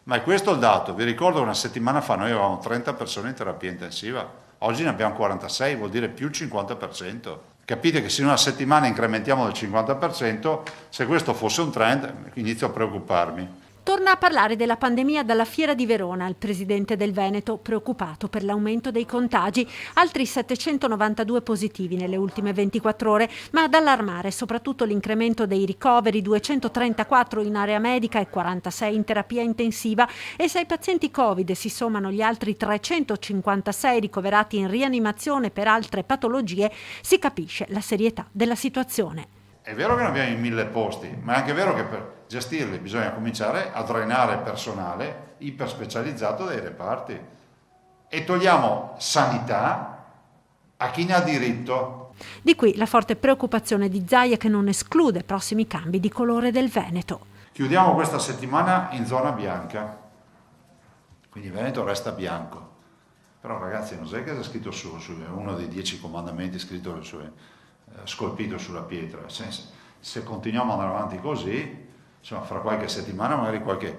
Ma è questo il dato. Vi ricordo che una settimana fa noi avevamo 30 persone in terapia intensiva, oggi ne abbiamo 46, vuol dire più il 50%. Capite che se in una settimana incrementiamo del 50%, se questo fosse un trend, inizio a preoccuparmi. Torna a parlare della pandemia dalla Fiera di Verona il presidente del Veneto, preoccupato per l'aumento dei contagi, altri 792 positivi nelle ultime 24 ore, ma ad allarmare soprattutto l'incremento dei ricoveri, 234 in area medica e 46 in terapia intensiva, e se ai pazienti Covid si sommano gli altri 356 ricoverati in rianimazione per altre patologie, si capisce la serietà della situazione. È vero che ne abbiamo in 1000 posti, ma è anche vero che per gestirli bisogna cominciare a drenare personale iperspecializzato dai reparti e togliamo sanità a chi ne ha diritto. Di qui la forte preoccupazione di Zaia, che non esclude prossimi cambi di colore del Veneto. Chiudiamo questa settimana in zona bianca, quindi il Veneto resta bianco. Però ragazzi, non sai che è scritto su uno dei 10 comandamenti scritto scolpito sulla pietra. Se continuiamo ad andare avanti così, insomma, fra qualche settimana magari qualche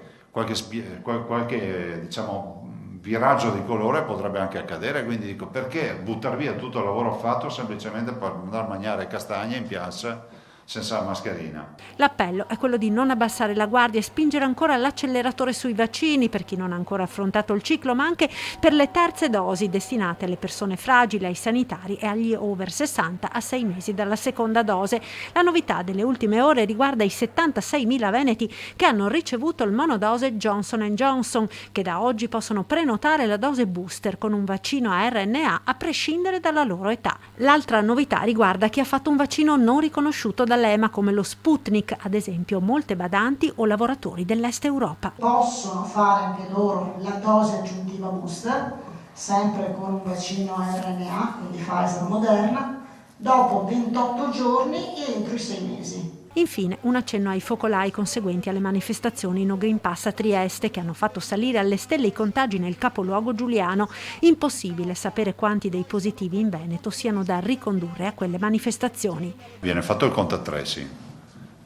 diciamo, viraggio di colore potrebbe anche accadere, quindi dico, perché buttare via tutto il lavoro fatto semplicemente per andare a mangiare castagne in piazza senza mascherina? L'appello è quello di non abbassare la guardia e spingere ancora l'acceleratore sui vaccini per chi non ha ancora affrontato il ciclo, ma anche per le terze dosi destinate alle persone fragili, ai sanitari e agli over 60 a 6 mesi dalla seconda dose. La novità delle ultime ore riguarda i 76.000 veneti che hanno ricevuto il monodose Johnson & Johnson, che da oggi possono prenotare la dose booster con un vaccino a RNA a prescindere dalla loro età. L'altra novità riguarda chi ha fatto un vaccino non riconosciuto dall'EMA, come lo Sputnik, ad esempio molte badanti o lavoratori dell'Est Europa. Possono fare anche loro la dose aggiuntiva booster, sempre con un vaccino a RNA, quindi Pfizer o Moderna, dopo 28 giorni e entro i 6 mesi. Infine, un accenno ai focolai conseguenti alle manifestazioni No Green Pass a Trieste, che hanno fatto salire alle stelle i contagi nel capoluogo giuliano. Impossibile sapere quanti dei positivi in Veneto siano da ricondurre a quelle manifestazioni. Viene fatto il contact tracing,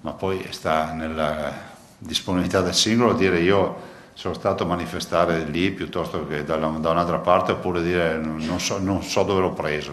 ma poi sta nella disponibilità del singolo dire io sono stato a manifestare lì piuttosto che da un'altra parte, oppure dire non so dove l'ho preso.